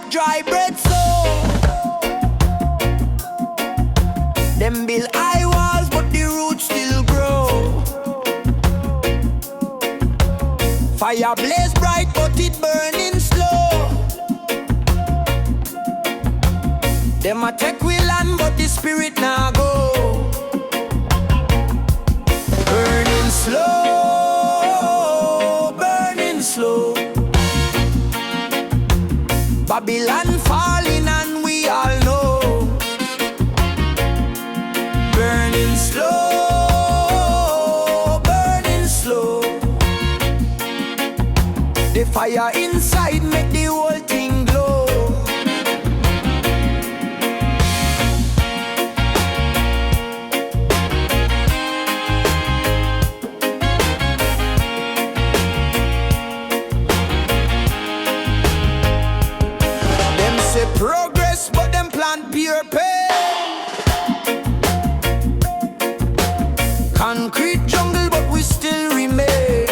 like dry bread so. Them build high walls but the roots still grow. Fire blaze bright but it burning slow. Them a take we land but the spirit now go. Burning slow, burning slow. Babylon falling and we all know. Burning slow, burning slow. The fire inside make the whole thing glow. Them say progress, but them plant pure pain. Concrete jungle, but we still remain.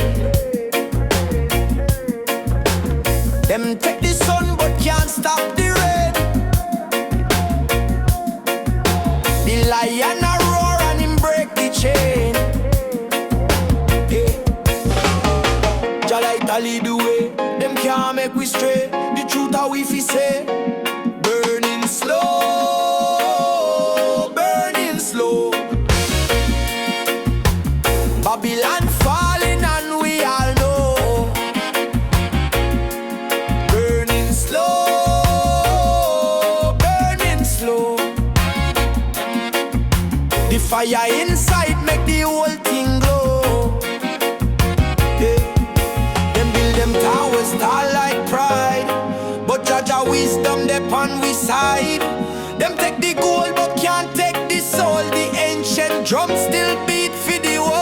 Them take the sun, but can't stop the rain. The lion a roar and him break the chain. Hey. Jah light a lead the way. Them can't make we stray. The truth how we fi say. Burning slow, burning slow. Babylon falling and we all know. Burning slow, burning slow. The fire inside make the whole thing glow. Yeah. Them build them towers tall like pride, but Jaja wisdom they on we side. Them take the gold but can't take the soul. The ancient drum still beat for the world.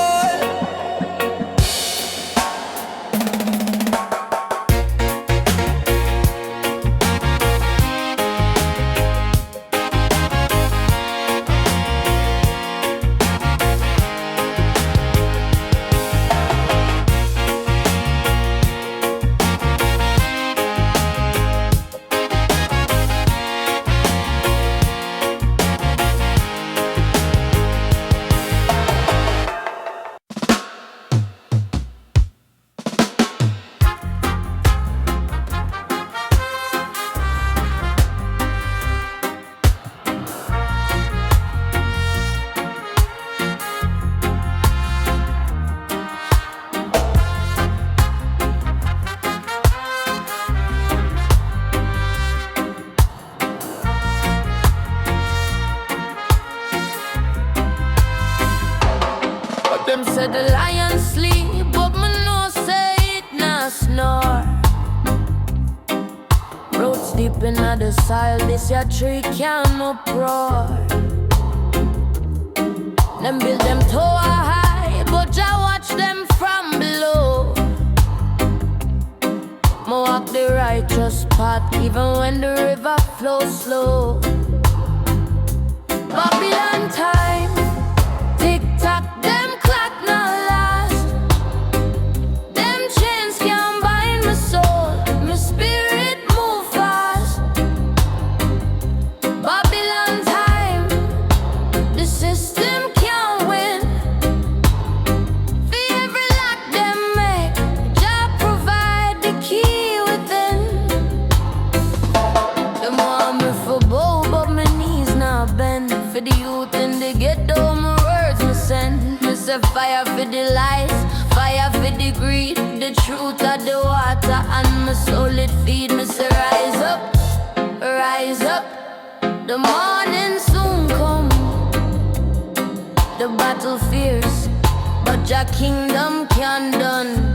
Them say the lion sleep, but me no say it nah snore. Roots deep in the soil, this your tree can't uproar. Them build them tower high, but Jah watch them from below. Mo walk the righteous path, even when the river flows slow. Babylon time, tick tock, them clock now last. Them chains can't bind my soul, my spirit move fast. Babylon time, the system can't win. For every lock them make, Jah provide the key within. Them want me for bow, but my knees not bend. For the youth in the ghetto, my words me send. Me say fire for the lies, fire for the greed. The truth of the water and my soul it feed. Me say rise up, rise up. The morning soon come. The battle fierce, but your kingdom can't done.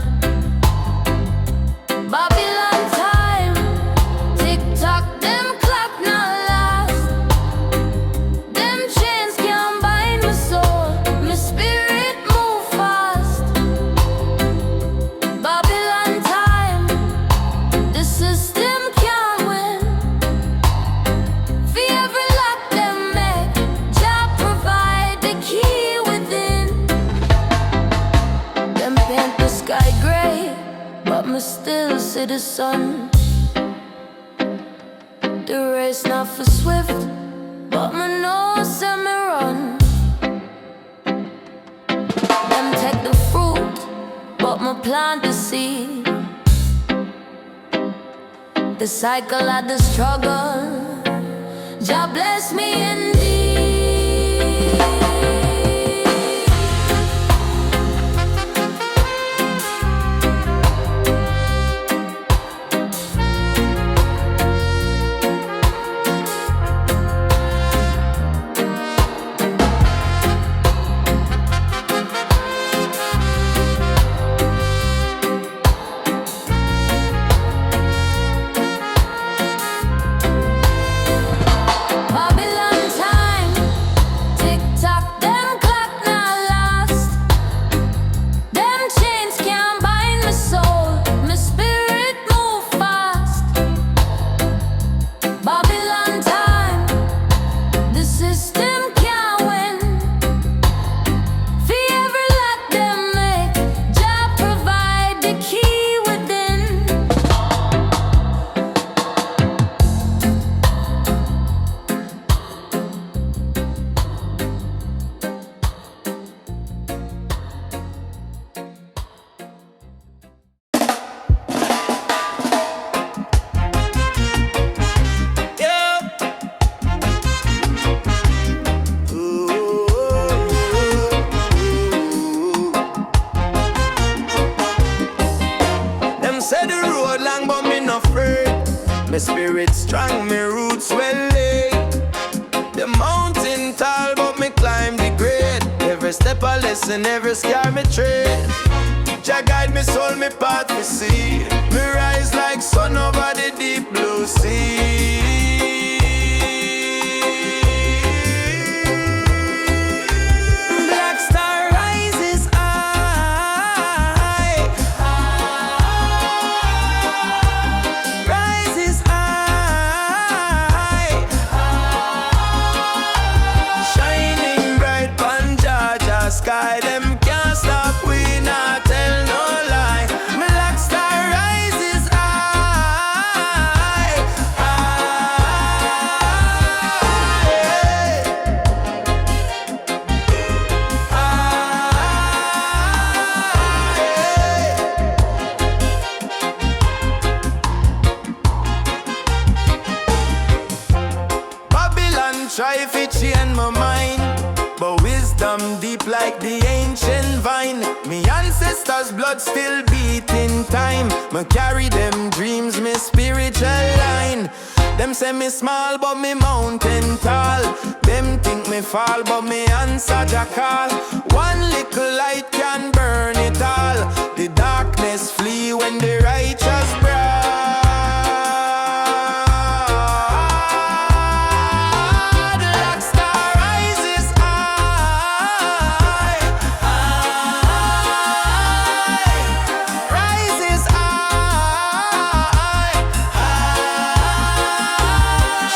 Babylon time, tick tock, them clock now last. Them chains can't bind my soul, my spirit move fast. Babylon time, the system can't win. For every lock them make, Jah provide the key within. Them paint the sky grey, but me still see the sun. race not for swift, but me know say me run. Them take the fruit, but me plant the seed. The cycle of the struggle, Jah bless me indeed. My spirit strong, my roots well laid. The mountain tall, but me climb the grade. Every step I listen, every scar me tread. Jah guide me soul, me path me see. Me rise like sun over the deep blue sea. Black star rises high, rises high, shining bright on Georgia sky. Them can't stop, we not tell no lie. Black star rises high, Babylon try to change my mind, but wisdom deep like the ancient vine. Me ancestors' blood still beating time. Me carry them dreams, me spiritual line. Them say me small, but me mountain tall. Them think me fall, but me answer Jah call. One little light can burn it all. The darkness flee when the righteous bright. Black star rises high, rises high,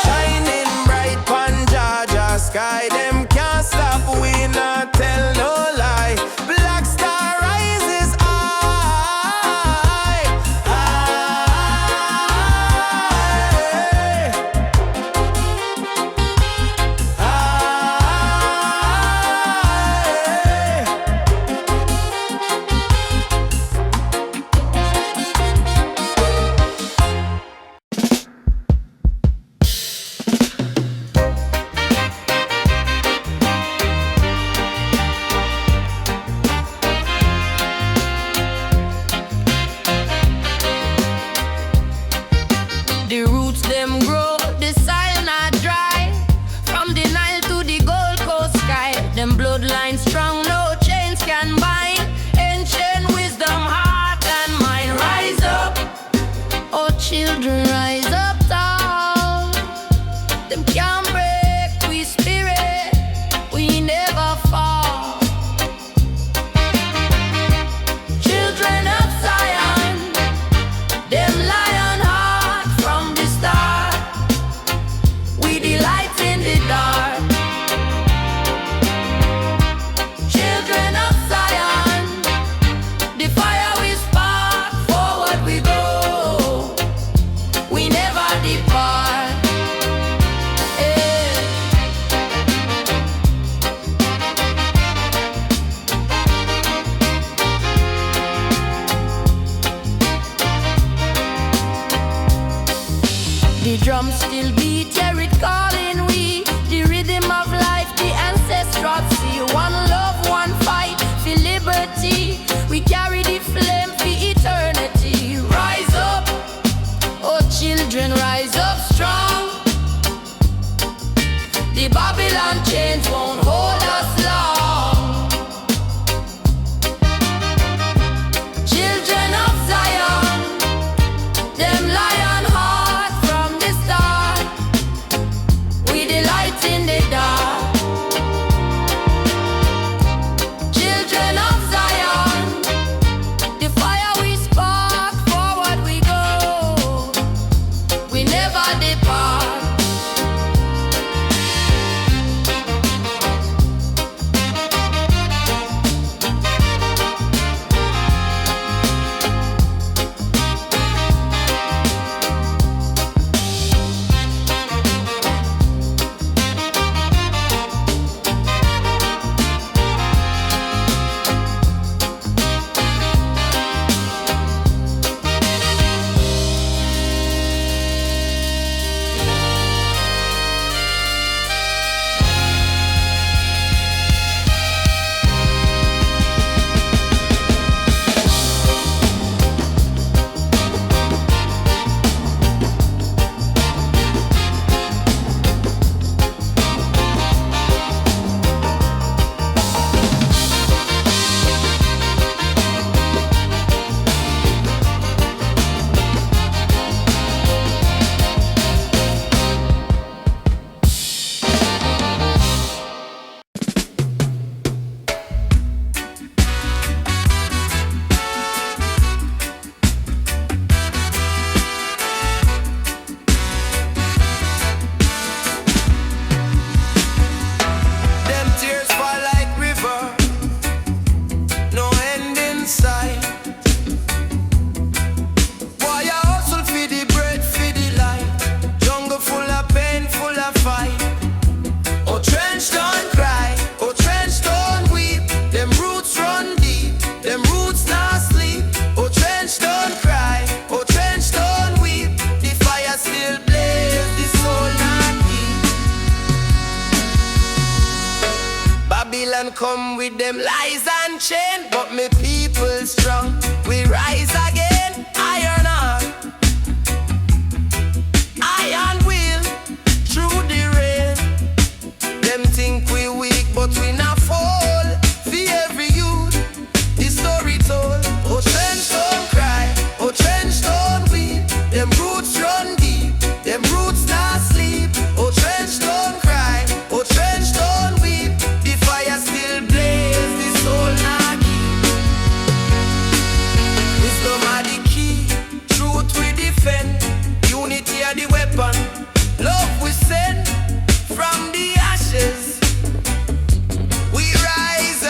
shining bright pon Georgia sky. Them can't stop, we not tell no lie. Black star rises high, the roots them grow, the soil not dry. From the Nile to the Gold Coast sky, them bloodlines strong, no chains can bind. Ancient wisdom, heart and mind. Rise up, oh children, rise up tall. Them can't break we spirit, we never fall. Children of Zion, them lion heart from the start. drum still beat, yeah, it calling we. The rhythm of life, the ancestral see. One love, one fight for liberty. We carry the flame for eternity. Rise up, oh children, rise up strong. The Babylon chains won't hold us long. Children of Zion, them lion heart from the start. We delight in the dark. Children of Zion, the fire we spark, forward we go. We never depart. Come with them lies and chain, but me people strong. We rise again, iron on. Iron will through the rain. Them think we weak, but we not fall. For every youth, the story told. Oh Trenchtown cry, oh Trenchtown weep. Them roots run deep, them roots not sleep. Oh Trenchtown cry, oh Trenchtown weep. The fire still blaze, the soul not keep. Wisdom are the key, truth we defend. Unity are the weapon, love we send. From the ashes we rise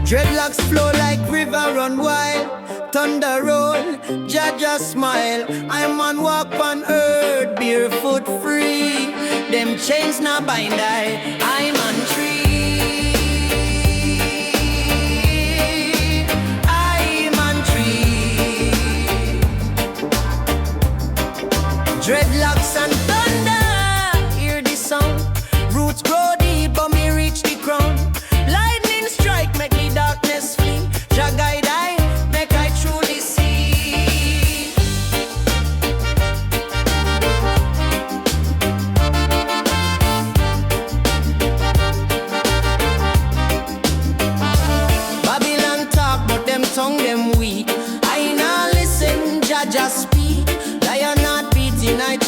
Dreadlocks flow like river run wild. Thunder roll, Jaja smile. I'm on walk on earth, barefoot free. Them chains not bind I'm on tree. I'm on tree. Dreadlocks and thunder, hear the sound. Roots grow deep.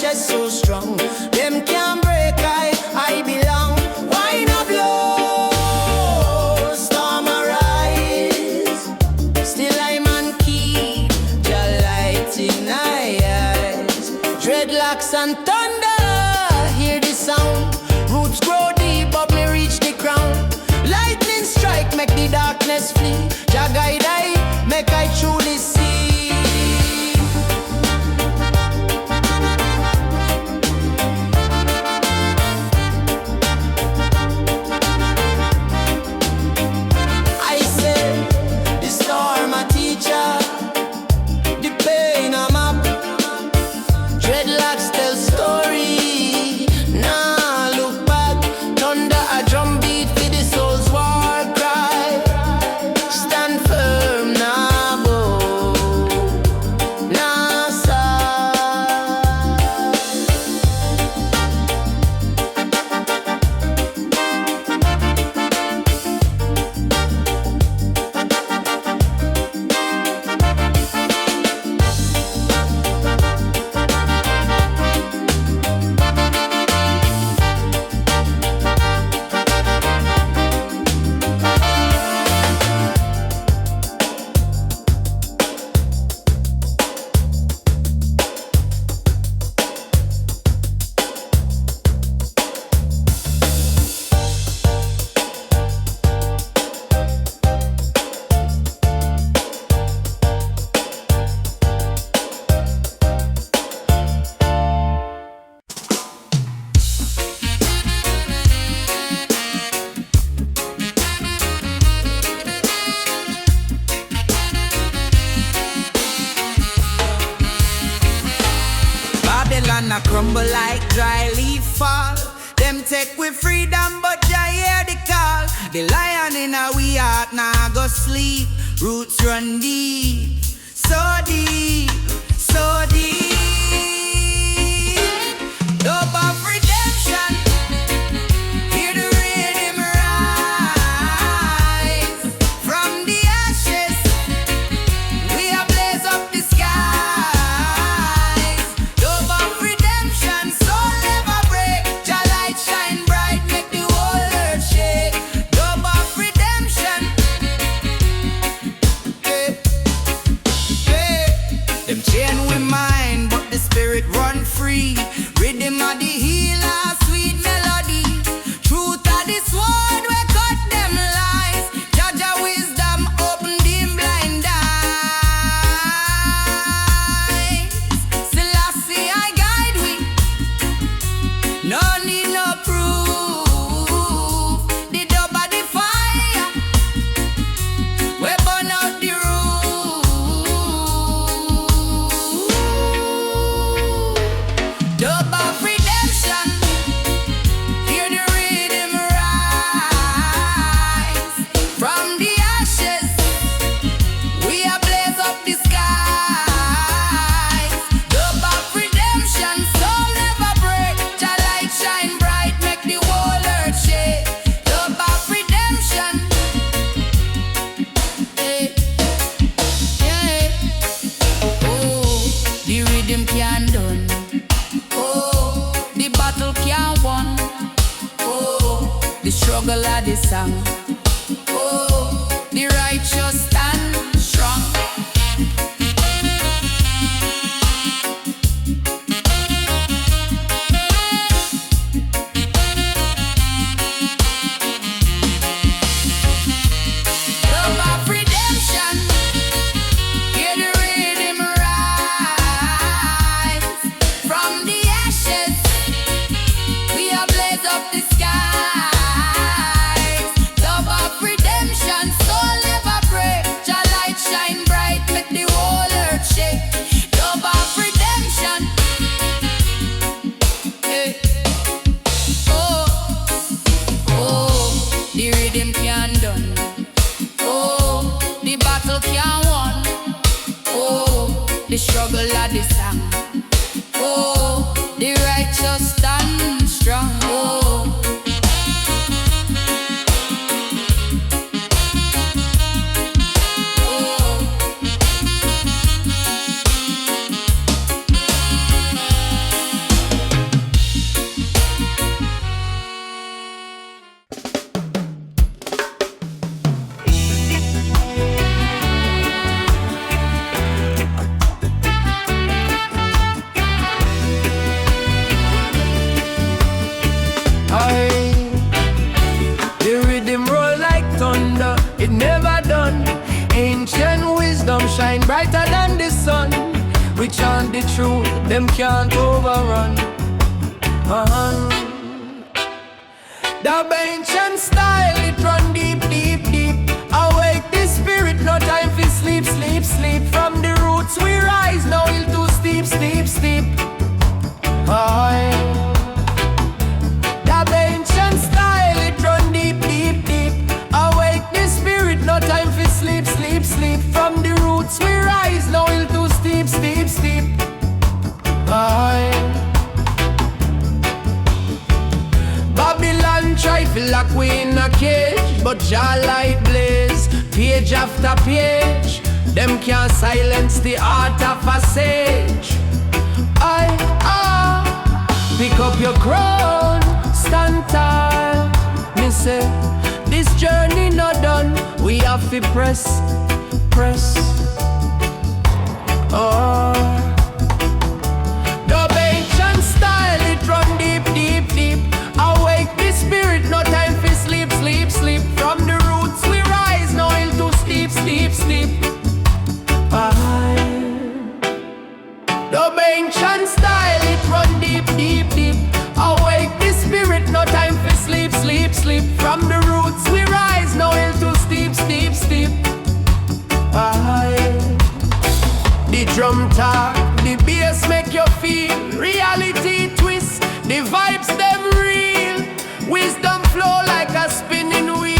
chest so strong. Them can't break I belong. Why not blow? Storm arise. Still I'm on key. The light in eyes. Dreadlocks and thunder. Hear the sound. Roots grow deep, but me reach the crown. Lightning strike, make the darkness flee. Jah guide I, make I truly see. I say, the storm a teacher, the pain a map. Dreadlocks tell story. Nah, look back. Thunder a drum beat for the soul's war cry. Stand firm, nah bow, nah sigh. Babylon a crumble like dry leaf fall. Them take with freedom, but Jah hear the call. The lion in a we heart nah go sleep. Roots run deep, so deep, so deep. Hope of redemption. Hear the rhythm rise from the ashes. We are blaze up the skies. Hope of redemption, soul never break. Jah light shine bright, make the whole earth shake. Hope of redemption. Hey, hey. Them chain we mind, but the spirit run free. Rhythm of the healer, sweet melody. Truth of the sword, we cut them lies. Jaja wisdom, open dim blind eyes. Selassie, I guide we. No need no proof. The dub of the fire, we burn out the roof. Dub of redemption. Hear the rhythm rise from the ashes. We are blaze up the skies. Dub of redemption, soul never break. Jah light shine bright, make the whole earth shake. Dub of redemption. Hey, yeah. Oh, the rhythm can't done. Oh, the battle can't won. Oh, the struggle of the song. Oh, the righteous stand strong. Love of redemption. Hear the rhythm rise from the ashes. We are blaze up the skies. Love of redemption, soul never break. Jah light shine bright, make the whole earth shake. Love of redemption. Hey. Oh, oh, the rhythm can't done. Oh, the battle can't won. Oh, the struggle of the song. Oh, the righteous stand strong. Oh, the truth, them can't overrun. The ancient style, it run deep, deep, deep. Awake the spirit, no time for sleep, sleep, sleep. From the roots we rise, no hill too steep, steep, steep. The ancient style, it run deep, deep, deep. Awake the spirit, no time for sleep, sleep, sleep. From the roots we rise, no hill too steep, steep, steep. Babylon try to lock we in a cage, but Jah light blaze, page after page. Them can't silence the heart of a sage. Pick up your crown, stand tall. Me say, this journey not done, we have to press, press. The ancient style, it run deep, deep, deep. Awake the spirit, no time for sleep, sleep, sleep. From the roots we rise, no hill too steep, steep, steep. The ancient style, it run deep, deep, deep. Awake the spirit, no time for sleep, sleep, sleep. From the roots we rise, no hill too steep, steep, steep. The drum talk, the bass make you feel. Reality twist, the vibes them real. Wisdom flow like a spinning wheel.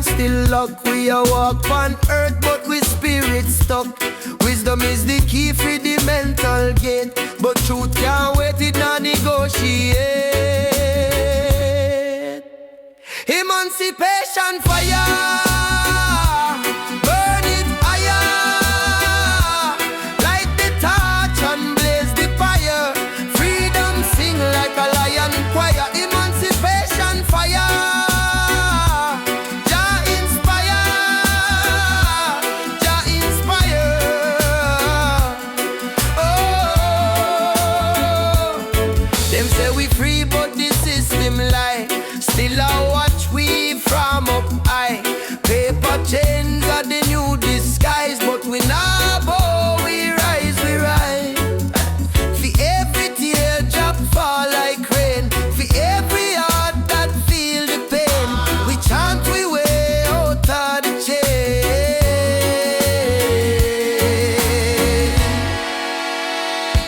Still luck, we a walk on earth, but we spirit stuck. Wisdom is the key for the mental gate, but truth can't wait, it not negotiate. Emancipation fire. Chains are the new disguise, but we now bow, we rise, we rise. For every tear drop fall like rain, for every heart that feel the pain, we chant we way out of the chain.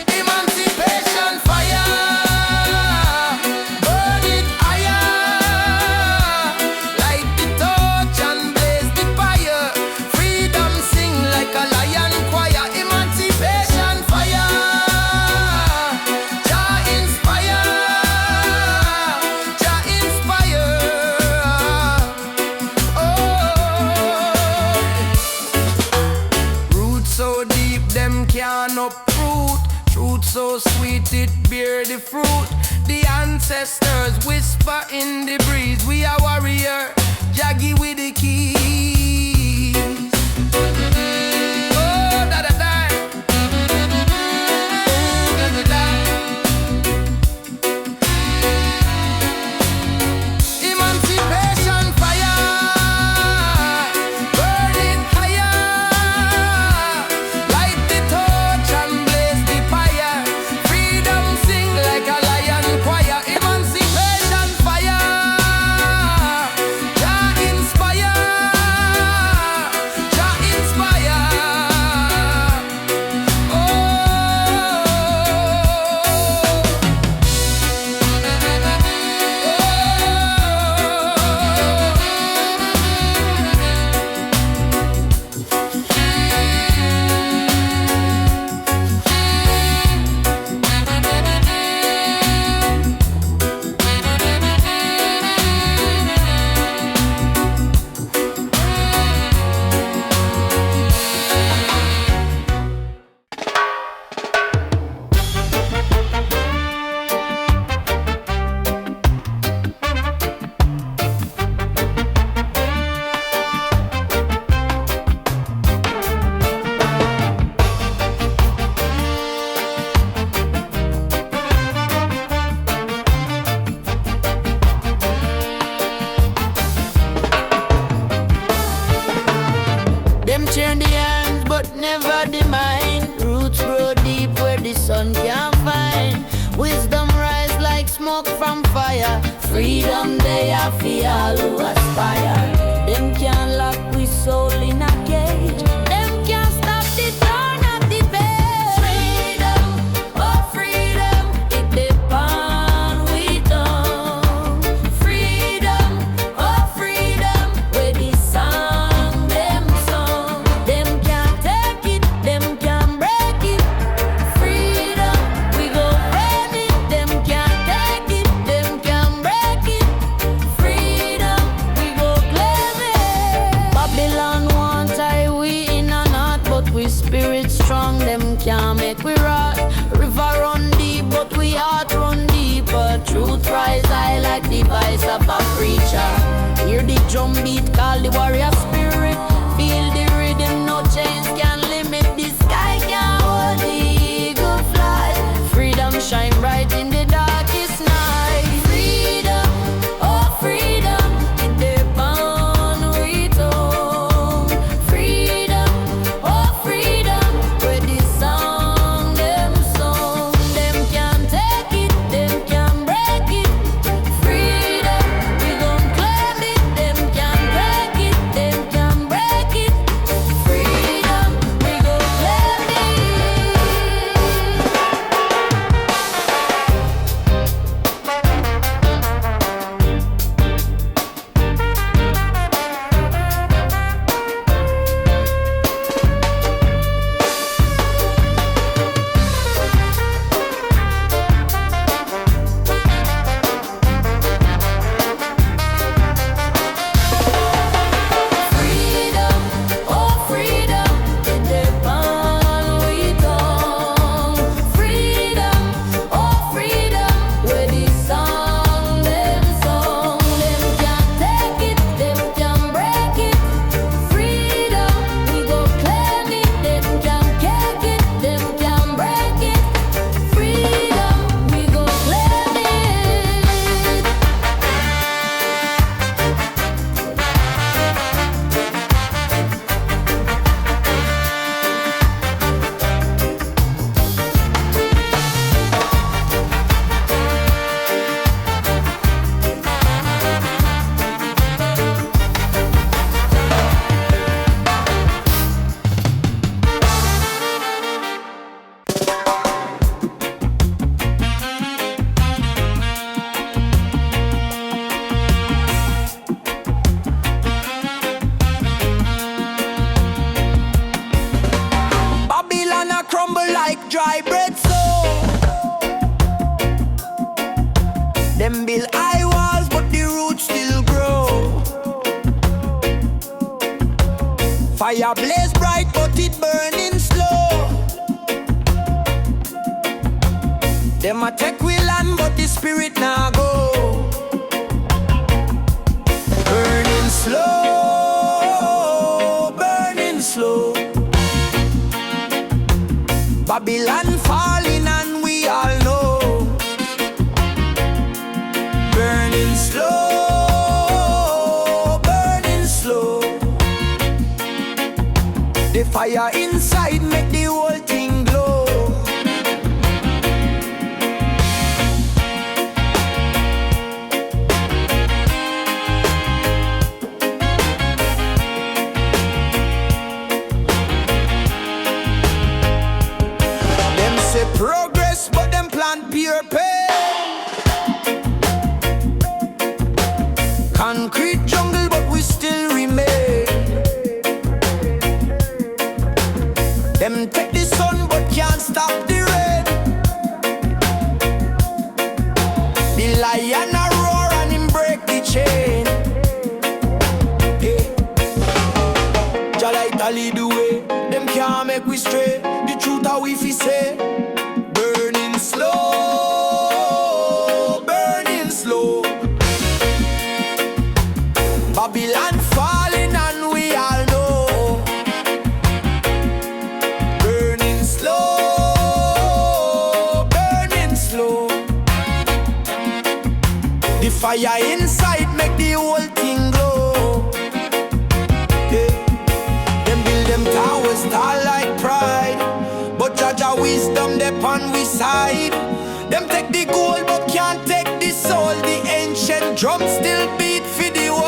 Emancipation fire, burn it higher, light the torch and blaze the fire. Freedom sing like a lion choir. Emancipation fire. Jah inspire. Jah inspire. Roots so deep them can't uproot. Truth so sweet it bear the fruit. The ancestors whisper in the breeze. We are warrior, Jaggy with the keys. Oh, da da da. Da da da. Emancipation fire, burn it higher, light the torch and blaze the fire. Freedom sing like a lion choir. Emancipation fire, Jah inspire. from fire. Freedom they are for all who aspire. Them can't lock we soul in a cage. Them can't stop the turn of the page. Freedom, oh freedom, it depend we tongue. Freedom, oh freedom, where the song them song. Them can't take it, them can't break it. Freedom, we go frame it. Them can't take it, them can't break it. Freedom, we go claim it. Babylon want tie we in a knot, but we spirit strong. Them can't make we rot. River run deep, but we heart run deeper. Truth rise high like the voice of a preacher. Hear the drum beat, call the warrior spirit. Feel the rhythm, no chains can limit. The sky can hold the eagle fly. Freedom shine bright in the darkest night. Freedom, oh freedom, it depend we tongue. Freedom, oh freedom, where the song them song. Them can't take it, them can't break it. Freedom, we gon' claim it. Them can't break it, them can't break it. Freedom, we gon' claim it. Freedom, oh freedom, it depend we tongue. Freedom, oh freedom, where the song them song. Them can't take it, them can't break it. Freedom, we go claim it. Them can't take it, them can't break it. Freedom, we go claim it. Babylon a crumble like dry bread, so them build high walls, but the roots still grow. Fire blaze bright, but it burning slow. Them a take we land, but the spirit now go. Burning slow, burning slow. Babylon falling and we all know. Burning slow, burning slow. The fire inside make the whole thing glow. Them say progress, but them plant pure pain. Concrete jungle, but we still remain. Them take the sun, but can't stop the rain. The lion a roar and him break the chain. Hey. Jah light a lead the way. Them can't make we stray. The truth how we fi say. Burning slow, burning slow. Babylon falling and we all know. Burning slow, burning slow. The fire inside make the whole thing glow. Yeah. Them build them towers tall like pride, but Jaja wisdom they on we side. Them take the gold but can't take the soul drum still beat for the world.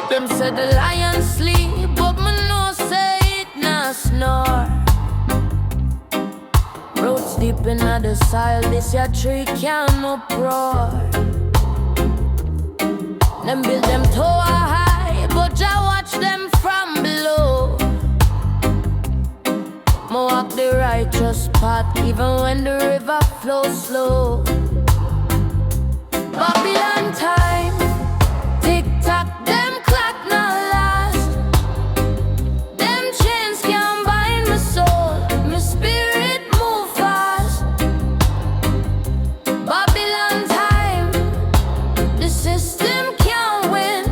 Them say the lion sleep, but me no say it nah snore. Roots deep in the soil, this your tree can't uproar. Them build them tower high, but I watch them from below. Me walk the righteous path, even when the river flows slow. Babylon time, tick tock, them clock now last. Them chains can't bind my soul, my spirit move fast. Babylon time, the system can't win.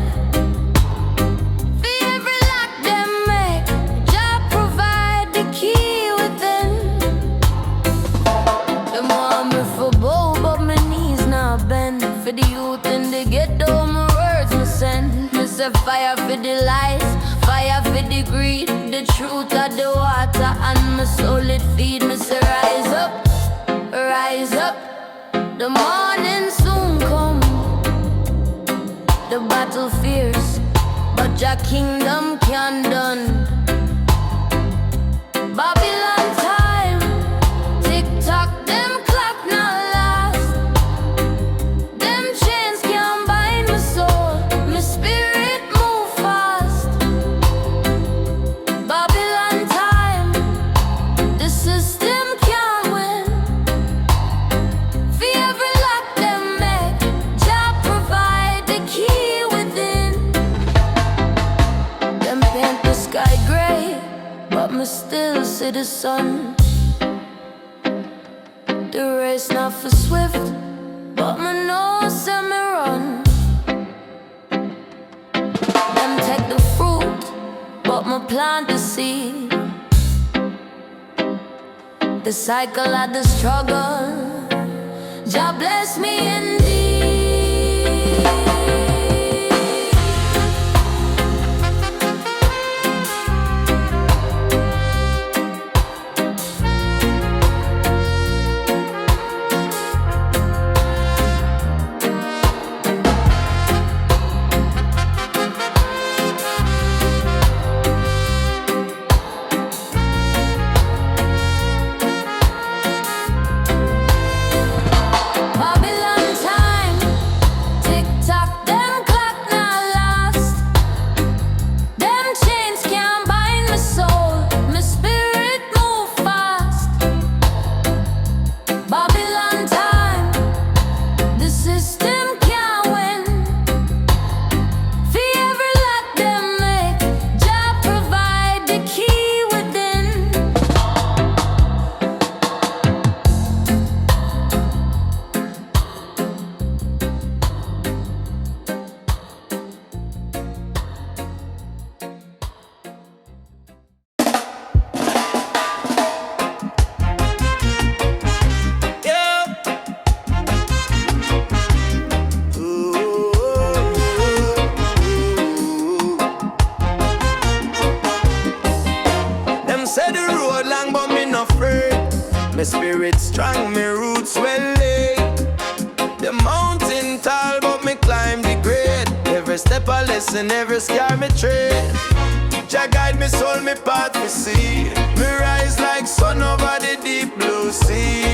For every lock them make, Jah provide the key within. Them want me for bow, but my knees not bend. For the youth in the ghetto, my words me send. Me say fire for the lies, fire for the greed, the truth of the water and my soul it feed. Me say rise up, rise up. The morning soon come. The battle fierce, but your kingdom can't done. Babylon time, tick tock, them clock now last. Them chains can't bind my soul, my spirit move fast. Babylon time, the system can't win. For every lock them make, Jah provide the key within. Them paint the sky gray, but me still see the sun. The race not for swift, but me know say me run. Them take the fruit, but me plant the seed. The cycle of the struggle, Jah bless me indeed. Babylon time, tick tock, them clock now last. Them chains can't bind my soul, my spirit move fast. Babylon time, the system can't win. For every lock them make, Jah provide the key within. Yeah. Them say the road long, but me not afraid. My spirit strong, my roots well laid. The mountain tall, but me climb the grade. Every step a lesson, every scar me tread. Jah guide me soul, me path me see. Me rise like sun over the deep blue sea.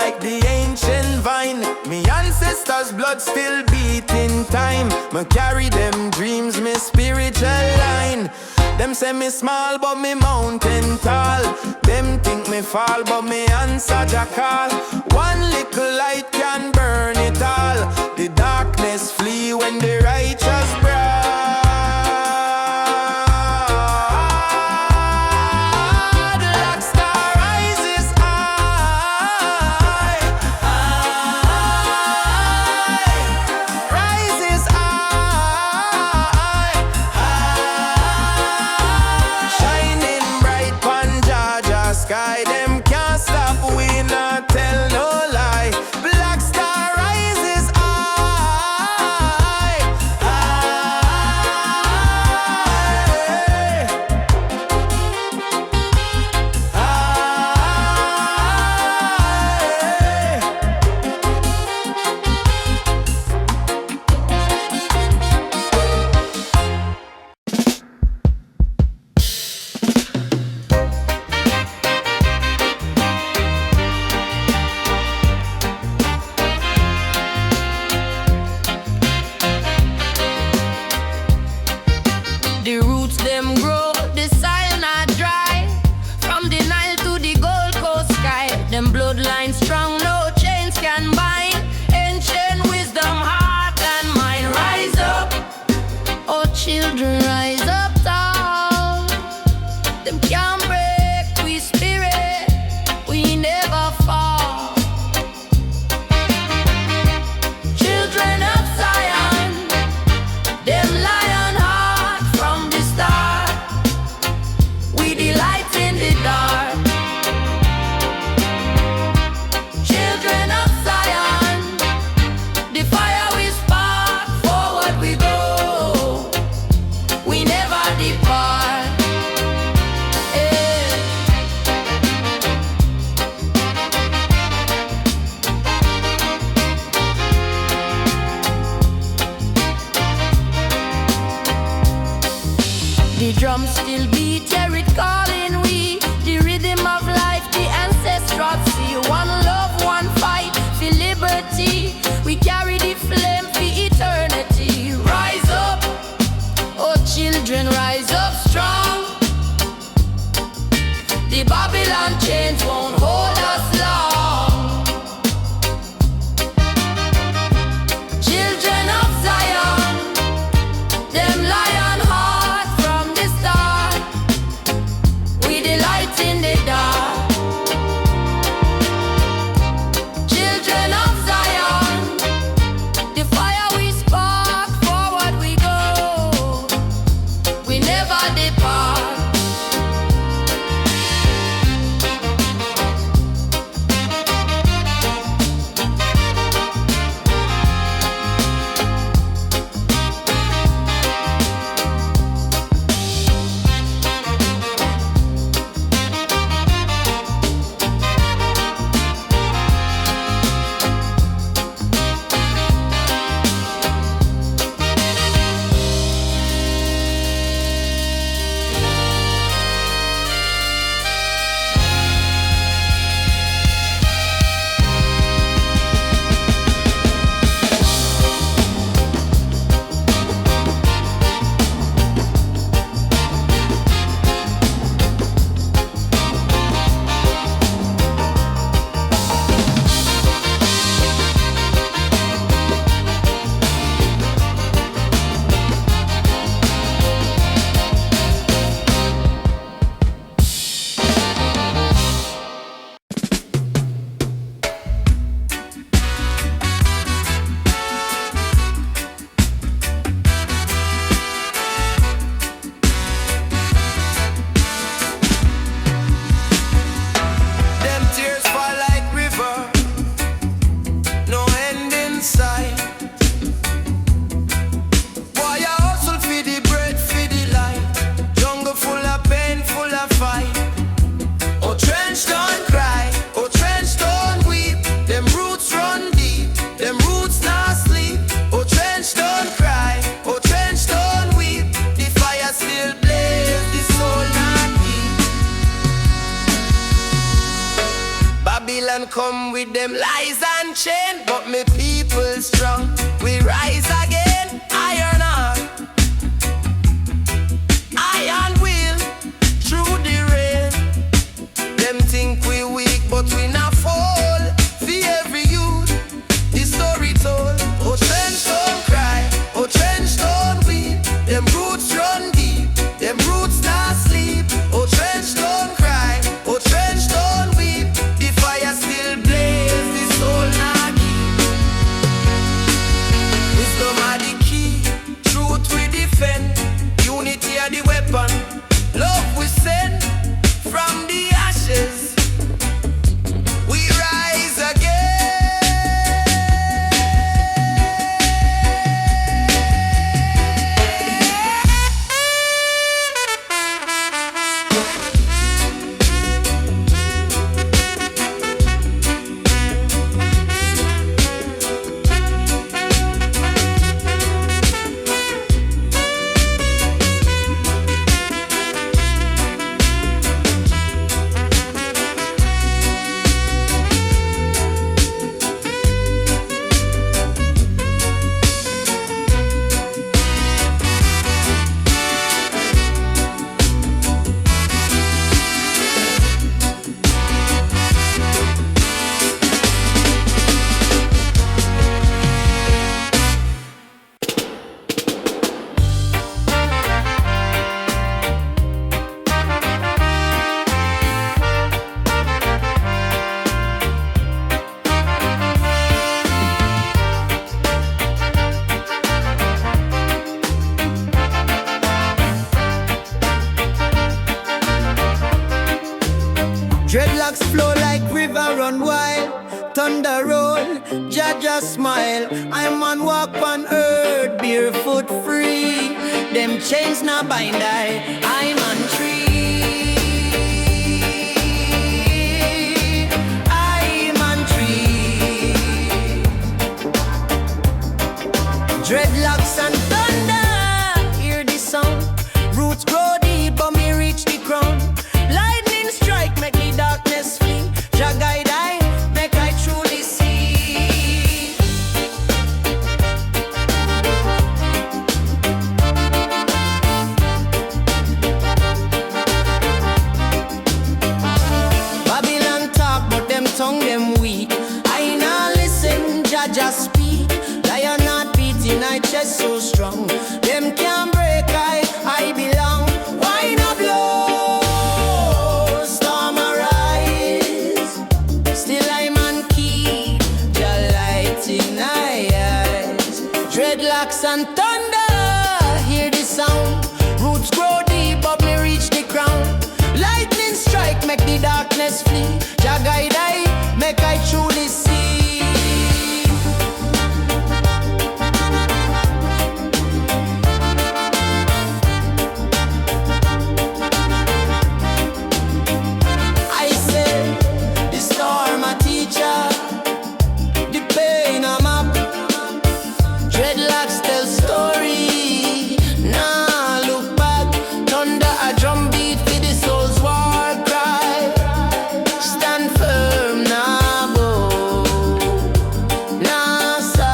like the ancient vine. Me ancestors' blood still beating time. Me carry them dreams, me spiritual line. Them say me small but me mountain tall. Them think me fall but me answer Jah call. One little light can burn it all. The darkness flee when the righteous bright. Like star rises high, high, rises high, high. Shining bright pon Jah sky. Them can't stop, we not tell no lie. Black star rises high, high, The roots them grow, the soil not dry. From the Nile to the Gold Coast sky. Them bloodlines strong, no chains can bind. Ancient wisdom, heart and mind. Rise up, oh children, rise up tall. Them can't break we spirit, we never fall. Children of Zion, them lion heart from the start. We delight in the dark. Babylon come with them lies and chain, but me people strong, we rise again. Iron on, iron will, through the rain. Them think we weak, but we not fall. For every youth, the story told. Oh, Trenchtown cry, oh, Trenchtown weep. Them roots run deep, them roots not sleep. Oh, Trenchtown cry, oh, Trenchtown weep. The fire still blaze, the soul not keep. Wisdom are the key, truth we defend. Unity are the weapon, love we send. From the ashes, we rise again. Dreadlocks flow like river run wild, thunder roll, Jaja smile. I'm on walk on earth, barefoot free. Them chains not bind I'm on tree. I'm on tree. Dreadlocks and thunder, hear the sound. Roots grow deep, but me reach the crown. Lightning strike, make the darkness flee. Jah guide I, make I truly see. Babylon talk, but them tongue them weak. I not listen, Jah just speak. Lion not beating, I chest so strong. Them can't break, I belong. Why not blow? Dreadlocks and thunder, hear the sound. Roots grow deep, but me reach the crown. Lightning strike, make the darkness flee. Jah guide I, make I truly see. I say, the storm a teacher, the pain a map. Dreadlocks tell story, nah look back. Thunder a drum beat for the soul's war cry. Stand firm, nah bow, nah sigh.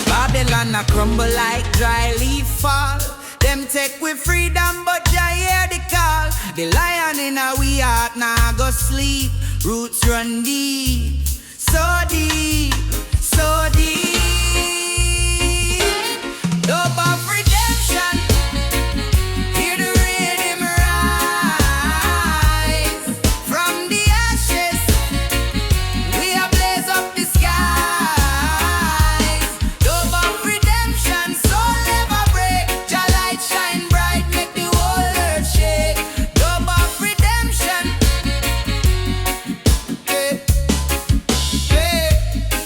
Babylon a crumble like dry leaf fall. Them take with freedom, but Jah hear the call. The lion in a we heart now go sleep. Roots run deep, so deep, so deep. Dope of redemption. Hear the rhythm rise. From the ashes, we are blaze up the skies. Dope of redemption, soul never break. Jah light shine bright, make the whole earth shake. Dope of redemption.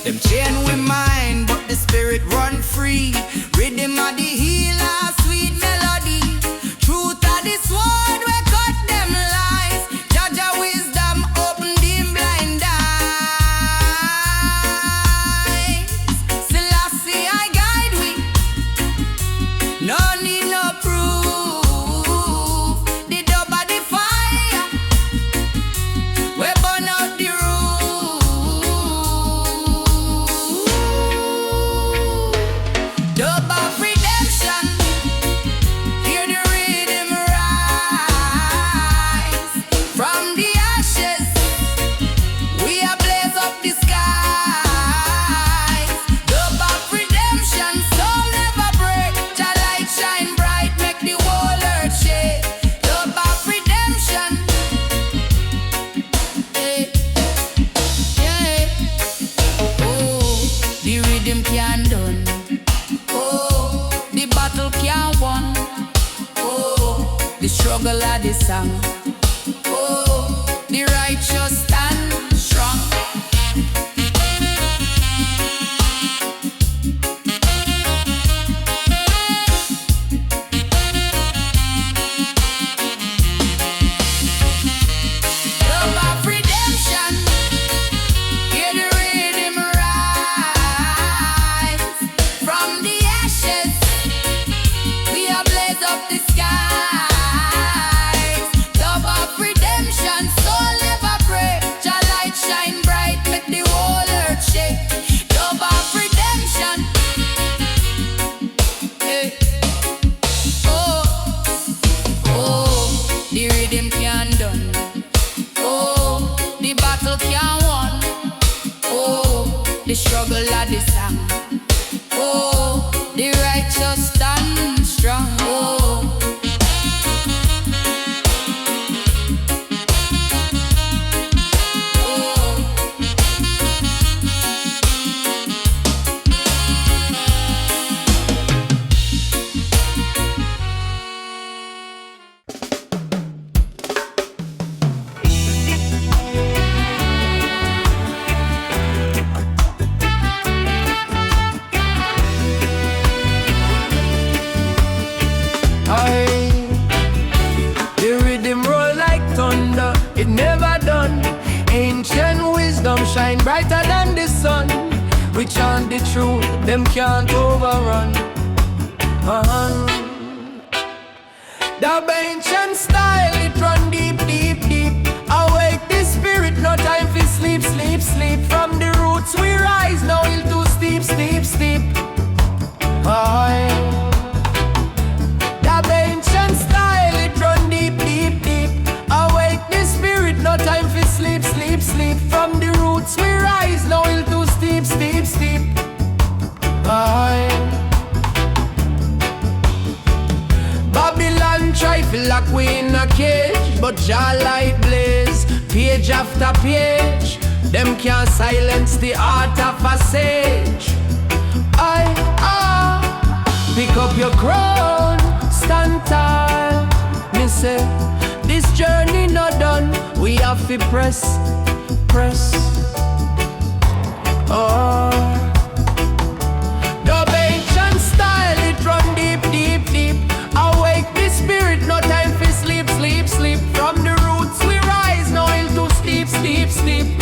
Them chain we mind, but the spirit run free. Rhythm of the healer, sweet melody. Truth of the sword, we cut them lies. Jaja wisdom, open dim blind eyes. Selassie, I guide we. No need no proof. The dub of the fire, we burn out the dub of redemption. Hear the rhythm rise. From the ashes, we are blaze up the skies. Dub of redemption, soul never break. Jah light shine bright, make the whole earth shake. Dub of redemption. Hey, yeah. Oh, the rhythm can't done. Oh, the battle can't won. Oh, the struggle of the song. Oh, the righteous stand strong. Love of redemption. Hear the rhythm rise. From the ashes, we are blaze up the skies. Love of redemption, soul never break. Jah light shine bright, make the whole earth shake. Love of redemption. Hey. Oh, oh, the rhythm can't done. Oh, the battle can't won. Oh, the struggle of the song. Oh, the righteous stand strong. Oh. Aye. The rhythm roll like thunder, it never done. Ancient wisdom shine brighter than the sun. We chant the truth, them can't overrun. The ancient style, it run deep, deep, deep. Awake the spirit, no time for sleep, sleep, sleep. From the roots we rise, no hill too steep, steep, steep. Aye. The ancient style, it run deep, deep, deep. Awake the spirit, no time for sleep, sleep, sleep. From the roots we rise, no hill too steep, steep, steep. Aye. Babylon try to lock we in a cage, but Jah light blaze, page after page. Them can't silence the heart of a sage. Pick up your crown, stand tall. Me say, this journey not done. We have to press, press. Oh, the ancient style, it run deep, deep, deep. Awake the spirit, no time for sleep, sleep, sleep. From the roots we rise, no hill too steep, steep, steep.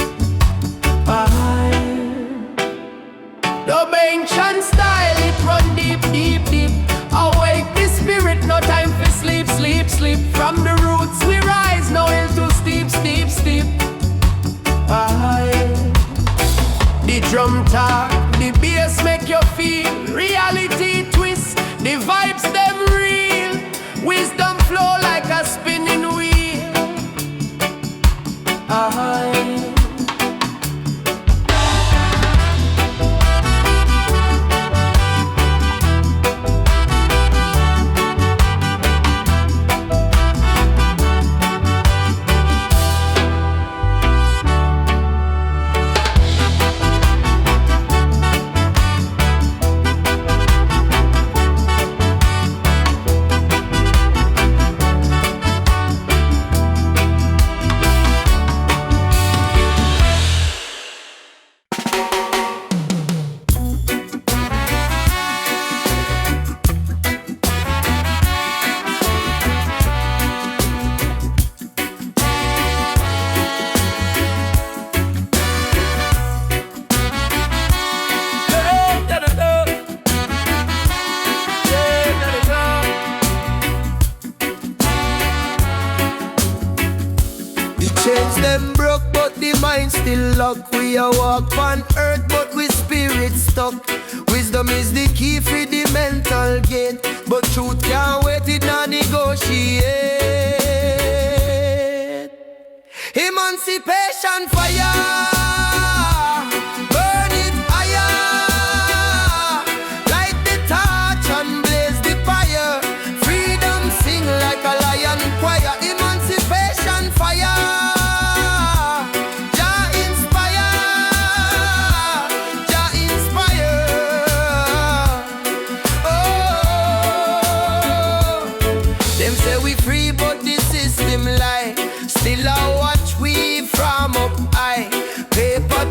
The ancient style, it run deep, deep, deep. Awake the spirit, no time for sleep, sleep, sleep. From the roots we rise, no hill too steep, steep, steep. The drum talk, the bass make you feel. Reality twist, the vibes them real. Wisdom flow like a spinning wheel. ill luck. We a walk on earth, but we spirit stuck. Wisdom is the key for the mental gate, but truth can't wait, it not negotiate. Emancipation fire.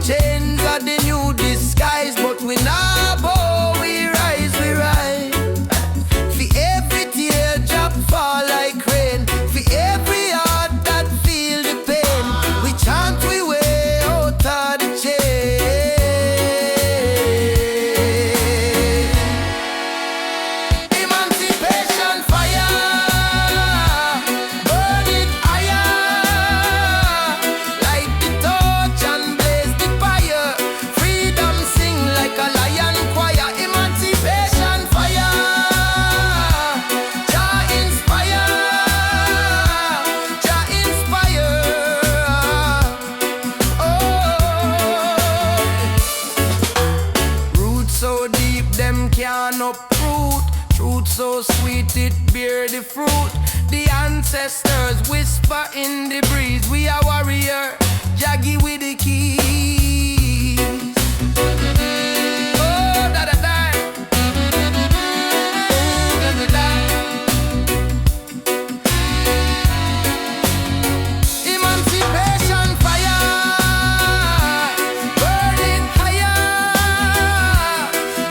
Chains are the new disguise, but we now bow, we rise, we rise. For every tear drop fall like rain, for every heart that feel the pain, we chant we way out of the chain. Emancipation fire, burn it higher, light the torch and blaze the fire. Freedom sing like a lion choir. Emancipation fire, Jah inspire, Jah inspire. Oh, roots so deep them can't uproot. Truth so sweet it bear the fruit. The ancestors whisper in the breeze. We are warrior, Jaggy with the keys. Oh, da da da. Da da da. Emancipation fire, burn it higher,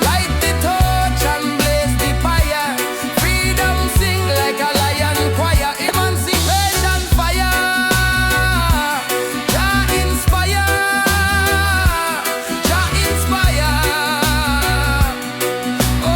light the torch and blaze the fire. Freedom sing like a lion choir. Emancipation fire, Jah inspire, Jah inspire. Oh,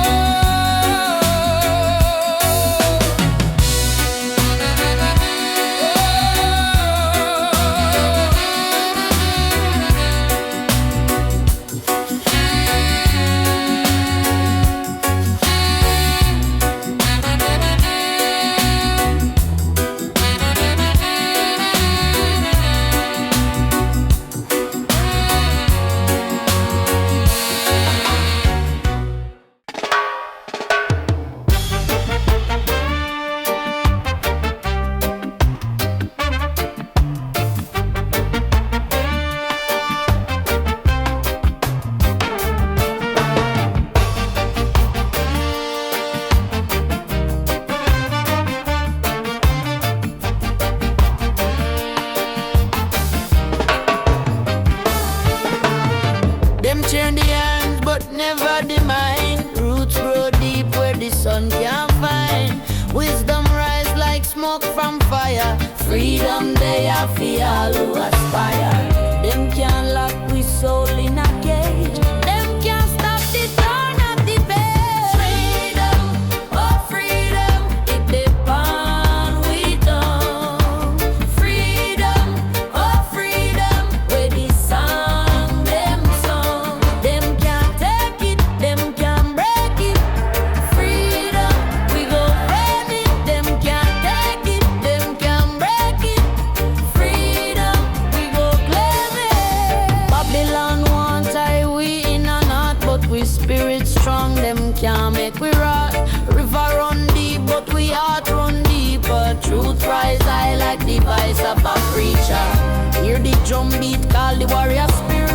them turn the hands but never the mind. Roots grow deep where the sun can't find. Wisdom rise like smoke from fire. Freedom they are for all who aspire. Them can't lock we soul in a cage. Them can't stop the turn of the page. Freedom, oh freedom, it depend we don't. Freedom, oh freedom, where the song them song. Them can't take it, them can't break it. Freedom, we go frame it. Them can't take it, them can't break it. Freedom, we go claim it. Babylon want tie we in a knot, but we spirit strong. Them can't make we rot. River run deep, but we heart run deeper. Truth rise high like the voice of a preacher. Hear the drum beat, call the warrior spirit.